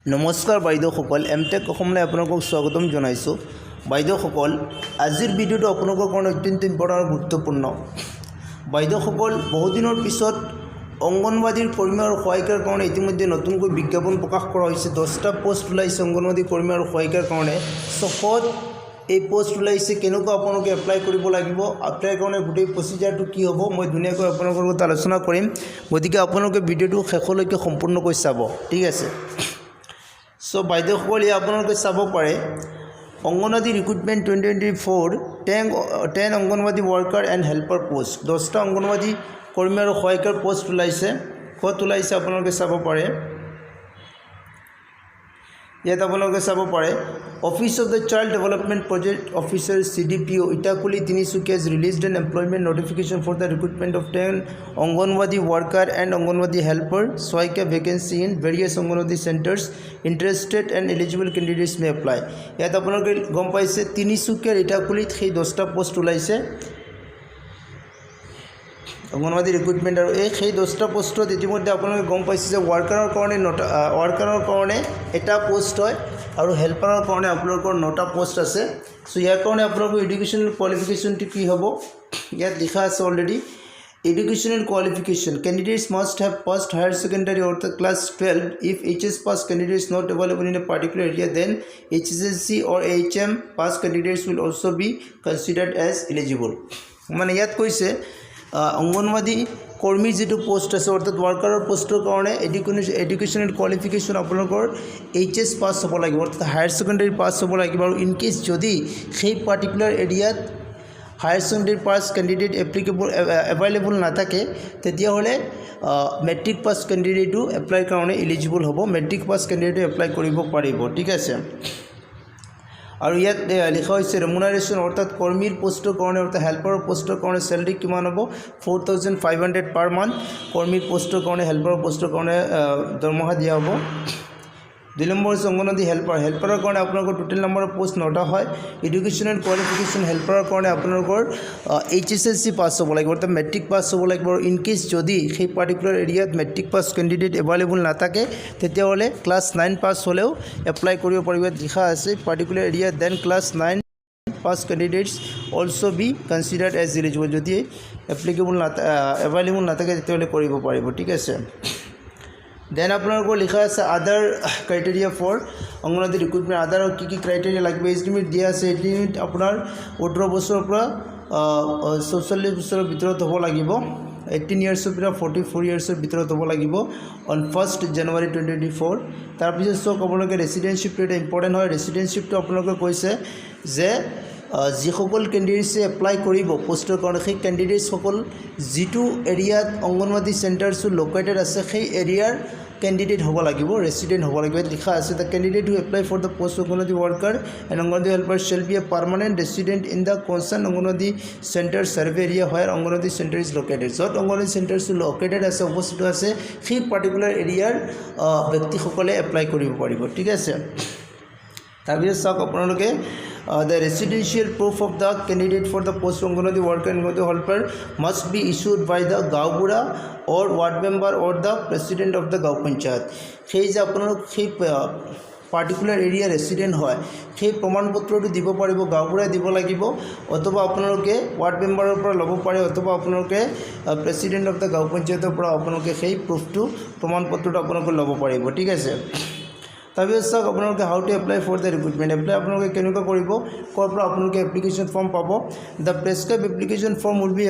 নমস্কাৰ বাইদেউসকল এমটেক অসমলৈ আপোনালোকক স্বাগতম জনাইছোঁ। বাইদেউসকল আজিৰ ভিডিঅ'টো আপোনালোকৰ কাৰণে অত্যন্ত ইম্পৰ্টেণ্ট আৰু গুৰুত্বপূৰ্ণ। বাইদেউসকল বহুদিনৰ পিছত অংগনবাদীৰ কৰ্মী আৰু সহায়িকাৰ কাৰণে ইতিমধ্যে নতুনকৈ বিজ্ঞাপন প্ৰকাশ কৰা হৈছে। 10টা পোষ্ট ওলাইছে অংগনবাদী কৰ্মী আৰু সহায়িকাৰ কাৰণে। চখত এই পোষ্ট ওলাইছে, কেনেকৈ আপোনালোকে এপ্লাই কৰিব লাগিব, এপ্লাই কাৰণে গোটেই প্ৰচিজাৰটো কি হ'ব মই ধুনীয়াকৈ আপোনালোকৰ লগত আলোচনা কৰিম। গতিকে আপোনালোকে ভিডিঅ'টো শেষলৈকে সম্পূৰ্ণকৈ চাব, ঠিক আছে। সো বাইদেউসকল ইয়াত আপোনালোকে চাব পাৰে anganwadi recruitment 2024 10 anganwadi worker and helper post. 10টা অংগনবাদী কৰ্মী আৰু সহায়িকাৰ পোষ্ট ওলাইছে। ক'ত ওলাইছে আপোনালোকে চাব পাৰে। ইয়াত আপোনালোকে চাব পাৰে office of the child development project officer CDPO Itakhuli Tinsukia released an employment notification for the recruitment of 10 anganwadi worker and anganwadi helper ছয়কে vacancy in various anganwadi centres interested and eligible candidates may apply. ইয়াত আপোনালোকে গম পাইছে তিনিচুকীয়াৰ ইটাকুলিত সেই 10টা পোষ্ট ওলাইছে অংগনবাদী ৰিক্ৰুটমেণ্ট। আৰু সেই 10টা পোষ্টত ইতিমধ্যে আপোনালোকে গম পাইছে যে ৱৰ্কাৰৰ কাৰণে এটা পোষ্ট হয় আৰু হেল্পাৰৰ কাৰণে আপোনালোকৰ 9টা পোষ্ট আছে। চ' ইয়াৰ কাৰণে আপোনালোকৰ এডুকেশ্যনেল কোৱালিফিকেশ্যনটো কি হ'ব ইয়াত লিখা আছে already. Educational qualification candidates must have passed higher secondary অৰ্থাৎ class 12 if HS pass candidates not available in a particular area then HSLC or HM pass candidates will also' be considered as eligible. মানে ইয়াত কৈছে অংগনবাদী কৰ্মীৰ যিটো post আছে অৰ্থাৎ ৱৰ্কাৰৰ পোষ্টৰ কাৰণে এডুকেশ্যনেল কোৱালিফিকেশ্যন আপোনালোকৰ HS পাছ হ'ব লাগিব অৰ্থাৎ হায়াৰ ছেকেণ্ডাৰী পাছ হ'ব লাগিব। আৰু ইন কেছ যদি সেই পাৰ্টিকুলাৰ এৰিয়াত higher secondary pass candidate available নাথাকে তেতিয়াহ'লে মেট্ৰিক পাছ কেণ্ডিডেটো এপ্লাই কাৰণে এলিজিবল হ'ব। মেট্ৰিক পাছ কেণ্ডিডেটো এপ্লাই কৰিব পাৰিব, ঠিক আছে। আৰু ইয়াত লিখা হৈছে ৰেমুনাৰেশ্যন অৰ্থাৎ কৰ্মীৰ পোষ্টৰ কাৰণে অৰ্থাৎ হেল্পাৰৰ পোষ্টৰ কাৰণে চেলাৰি কিমান হ'ব 4500 পাৰ মান্থ। কৰ্মীৰ পোষ্টৰ কাৰণে হেল্পাৰৰ পোষ্টৰ কাৰণে দৰমহা দিয়া হ'ব। 2 নম্বৰ হৈছে অংগনবাদী হেল্পাৰৰ কাৰণে আপোনালোকৰ টোটেল নম্বৰ পোষ্ট 9টা হয়। এডুকেশ্যনেল কোৱালিফিকেশ্যন হেল্পাৰৰ কাৰণে আপোনালোকৰ HSLC পাছ হ'ব লাগিব অৰ্থাৎ মেট্ৰিক পাছ হ'ব লাগিব। আৰু ইন কেছ যদি সেই পাৰ্টিকুলাৰ এৰিয়াত মেট্ৰিক পাছ কেণ্ডিডেট এভেইলেবল নাথাকে তেতিয়াহ'লে ক্লাছ 9 পাছ হ'লেও এপ্লাই কৰিব পাৰিব। লিখা আছে পাৰ্টিকুলাৰ এৰিয়াত then class 9 pass candidates also' be considered as eligible. যদি এভেইলেবল নাথাকে তেতিয়াহ'লে কৰিব পাৰিব, ঠিক আছে। দেন আপোনালোকৰ লিখা আছে আদাৰ ক্ৰাইটেৰিয়া ফৰ অংগনবাদী ৰিক্ৰুটমেণ্ট। আদাৰ কি কি ক্ৰাইটেৰিয়া লাগিব এজ লিমিট দিয়া আছে। এজ লিমিট আপোনাৰ 18 বছৰৰ পৰা 44 বছৰৰ ভিতৰত হ'ব লাগিব। 18 ইয়াৰ্ছৰ পৰা 44 ইয়াৰ্ছৰ ভিতৰত হ'ব লাগিব অন 1 জানুৱাৰী 2024। তাৰপিছত চক আপোনালোকে ৰেচিডেঞ্চিপটো এটা ইম্পৰ্টেণ্ট হয়। ৰেচিডেঞ্চিপটো আপোনালোকে কৈছে যে যিসকল কেণ্ডিডেটছে এপ্লাই কৰিব পোষ্টৰ কাৰণে সেই কেণ্ডিডেটসকল যিটো এৰিয়াত অংগনবাদী চেণ্টাৰছো লোকেটেড আছে সেই এৰিয়াৰ কেণ্ডিডেট হ'ব লাগিব, ৰেচিডেণ্ট হ'ব লাগিব। লিখা আছে the candidate who apply for the post Anganwadi worker and anganwadi helper shall be a permanent resident in the concerned Anganwadi centre survey area where Anganwadi centre is located. য'ত অংগনবাদী চেণ্টাৰছো লোকেটেড আছে অৱস্থিত আছে সেই পাৰ্টিকুলাৰ এৰিয়াৰ ব্যক্তিসকলে এপ্লাই কৰিব পাৰিব, ঠিক আছে। তাৰপিছত চাওক আপোনালোকে the residential proof of the candidate for the post Anganwadi worker and Anganwadi helper must be issued by the Gaubura or ward member or the president of the Gau Panchayat. সেই যে আপোনালোক সেই পাৰ্টিকুলাৰ এৰিয়া ৰেচিডেণ্ট হয় সেই প্ৰমাণপত্ৰটো দিব পাৰিব, গাঁওবুঢ়াই দিব লাগিব অথবা আপোনালোকে ৱাৰ্ড মেম্বাৰৰ পৰা ল'ব পাৰে অথবা আপোনালোকে প্ৰেচিডেণ্ট অফ দ্য গাঁও পঞ্চায়তৰ পৰা আপোনালোকে সেই প্ৰমাণপত্ৰটো আপোনালোকে ল'ব পাৰিব, ঠিক আছে। তাৰপিছত চাওক আপোনালোকে how to apply for the recruitment. Apply আপোনালোকে কেনেকুৱা কৰিব, ক'ৰ পৰা আপোনালোকে এপ্লিকেশ্যন ফৰ্ম পাব। The prescribed application form will be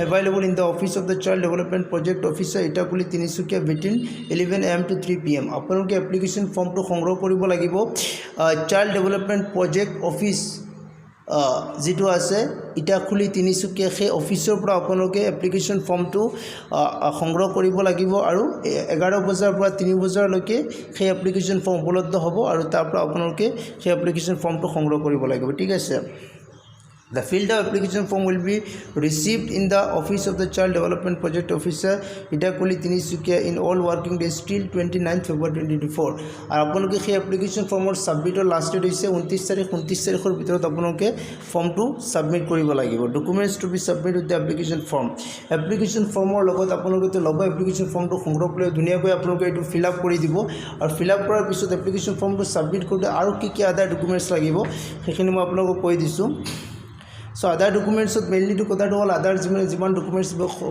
available in the office of the child development project officer Itakhuli Tinsukia between 11 AM to 3 PM। আপোনালোকে এপ্লিকেশ্যন ফৰ্মটো সংগ্ৰহ কৰিব লাগিব চাইল্ড ডেভেলপমেণ্ট প্ৰজেক্ট অফিচ যিটো আছে ইটাকুলি তিনিচুকীয়া সেই অফিচৰ পৰা আপোনালোকে এপ্লিকেশ্যন ফৰ্মটো সংগ্ৰহ কৰিব লাগিব। আৰু 11 বজাৰ পৰা 3 বজালৈকে সেই এপ্লিকেশ্যন ফৰ্ম উপলব্ধ হ'ব আৰু তাৰ পৰা আপোনালোকে সেই এপ্লিকেশ্যন ফৰ্মটো সংগ্ৰহ কৰিব লাগিব, ঠিক আছে। The filled up application form will be received in the office of the Child Development Project Officer, Itakuli Tinisukia, in all working days till 29th February 2024. আর আপোনালোকে সেই এপ্লিকেশ্যন ফৰ্মৰ ছাবমিটৰ লাষ্ট ডেট হৈছে 29 তাৰিখৰ ভিতৰত আপোনালোকে ফৰ্মটো ছাবমিট কৰিব লাগিব। Documents to be submit with the application form. Application ফৰ্মৰ লগত আপোনালোকে ল'ব এপ্লিকেশ্যন ফৰ্মটো সংগ্ৰহ কৰি ধুনীয়াকৈ আপোনালোকে এইটো ফিল আপ কৰি দিব আৰু ফিল আপ কৰাৰ পিছত এপ্লিকেশ্যন ফৰ্মটো ছাবমিট কৰোঁতে আৰু কি আদাৰ ডকুমেণ্টছ লাগিব সেইখিনি মই আপোনালোকক কৈ দিছোঁ। সো আদাৰ ডকুমেণ্টছত মেইনলিটো কথাটো হ'ল আদাৰ যিমান ডকুমেণ্টছ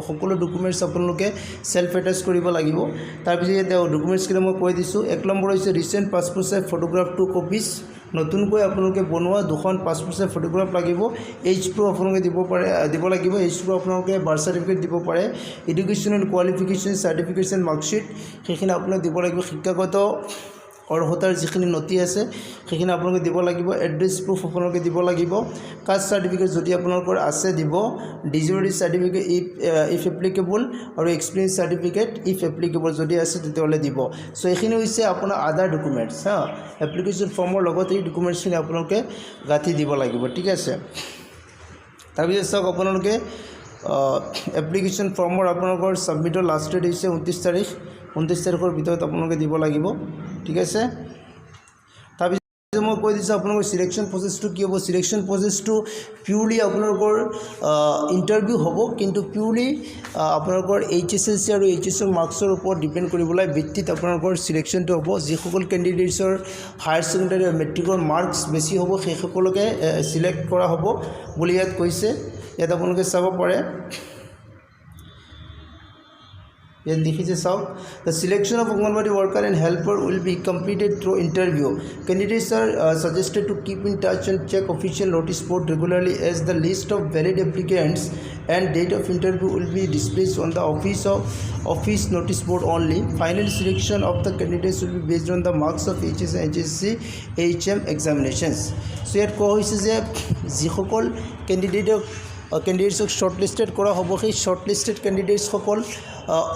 সকলো ডকুমেণ্টছ আপোনালোকে সেলফ এটাচ কৰিব লাগিব। তাৰপিছত ডকুমেণ্টছকেইটা মই কৈ দিছোঁ। 1 নম্বৰ হৈছে recent passport size photograph 2 copies, নতুনকৈ আপোনালোকে বনোৱা 2খন পাছপোৰ্ট সাইজ ফটোগ্ৰাফ লাগিব। এইচ প্ৰুফ আপোনালোকে দিব লাগিব। এইচ প্ৰুফ আপোনালোকে বাৰ্থ চাৰ্টিফিকেট দিব পাৰে। এডুকেশ্যনেল কোৱালিফিকেশ্যন চাৰ্টিফিকেশ্যন মাৰ্কশ্বিট সেইখিনি আপোনালোকে দিব লাগিব। শিক্ষাগত অৰ্হতাৰ যিখিনি নথি আছে সেইখিনি আপোনালোকে দিব লাগিব। এড্ৰেছ প্ৰুফ আপোনালোকে দিব লাগিব। কাষ্ট চাৰ্টিফিকেট যদি আপোনালোকৰ আছে দিব। ডিজেবিলিটি চাৰ্টিফিকেট ইফ এপ্লিকেবল আৰু এক্সপিৰিয়েঞ্চ চাৰ্টিফিকেট ইফ এপ্লিকেবল যদি আছে তেতিয়াহ'লে দিব। চ' এইখিনি হৈছে আপোনাৰ আদাৰ ডকুমেণ্টছ এপ্লিকেশ্যন ফৰ্মৰ লগত এই ডকুমেণ্টছখিনি আপোনালোকে গাঁঠি দিব লাগিব, ঠিক আছে। তাৰপিছত চাওক আপোনালোকে এপ্লিকেশ্যন ফৰ্মৰ আপোনালোকৰ ছাবমিটৰ লাষ্ট ডেট হৈছে 29 তাৰিখৰ ভিতৰত আপোনালোকে দিব লাগিব, ঠিক আছে। তাৰপিছত মই কৈ দিছোঁ আপোনালোকৰ চিলেকশ্যন প্ৰচেছটো কি হ'ব। চিলেকশ্যন প্ৰচেছটো পিউৰলি আপোনালোকৰ ইণ্টাৰভিউ হ'ব, কিন্তু পিউৰলি আপোনালোকৰ HSLC আৰু HSC মাৰ্কছৰ ওপৰত ডিপেণ্ড কৰিবলৈ ভিত্তিত আপোনালোকৰ চিলেকশ্যনটো হ'ব। যিসকল কেণ্ডিডেটছৰ হায়াৰ ছেকেণ্ডেৰী আৰু মেট্ৰিকৰ মাৰ্কছ বেছি হ'ব সেইসকলকে চিলেক্ট কৰা হ'ব বুলি ইয়াত কৈছে। ইয়াত আপোনালোকে চাব পাৰে, ইয়াত লিখিছে চাওক, the selection of Anganwadi worker and helper will be completed through interview. Candidates are suggested to keep in touch and check official notice board regularly as the list of valid applicants and date of interview will be displayed on the office notice board only. Final selection of the candidates will be based on the marks of HS and HSC HM examinations. So ইয়াত কোৱা হৈছে যে যিসকল কেণ্ডিডেটছক শ্বৰ্টলিষ্টেড কৰা হ'ব সেই শ্বৰ্টলিষ্টেড কেণ্ডিডেটছসকল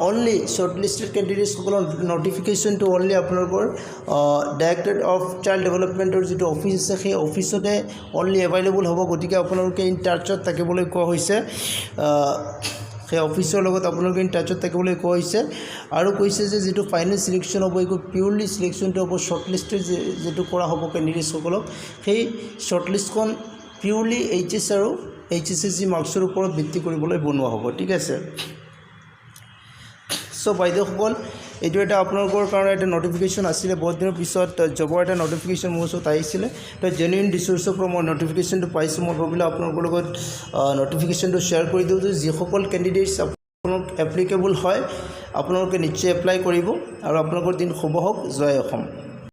only শ্বৰ্টলিষ্টেড কেণ্ডিডেটছসকলৰ নটিফিকেশ্যনটো only আপোনালোকৰ directorate of child ডেভেলপমেণ্টৰ যিটো অফিচ আছে সেই অফিচতে অনলি এভেইলেবল হ'ব। গতিকে আপোনালোকে ইন টাচত থাকিবলৈ কোৱা হৈছে, সেই অফিচৰ লগত আপোনালোকে ইন টাচত থাকিবলৈ কোৱা হৈছে। আৰু কৈছে যে যিটো ফাইনেল চিলেকশ্যন হ'ব এইটো পিউৰলি চিলেকশ্যনটো হ'ব শ্বৰ্টলিষ্টেড যিটো কৰা হ'ব কেণ্ডিডেটছসকলক, সেই শ্বৰ্টলিষ্টখন পিউৰলি HS আৰু HSC মাৰ্কছৰ ওপৰত ভিত্তি কৰিবলৈ বনোৱা হ'ব, ঠিক আছে। চ' বাইদেউসকল এইটো এটা আপোনালোকৰ কাৰণে এটা নটিফিকেশ্যন আছিলে, বহুত দিনৰ পিছত জবৰ এটা নটিফিকেশ্যন মোৰ ওচৰত আহিছিলে। তো জেনুইন ৰিচোৰ্চৰ পৰা মই নটিফিকেশ্যনটো পাইছোঁ। মই ভাবিলোঁ আপোনালোকৰ লগত নটিফিকেশ্যনটো শ্বেয়াৰ কৰি দিওঁ যে যিসকল কেণ্ডিডেটছ আপোনালোক এপ্লিকেবল হয় আপোনালোকে নিশ্চয় এপ্লাই কৰিব আৰু আপোনালোকৰ দিন শুভ হওক। জয় অসম।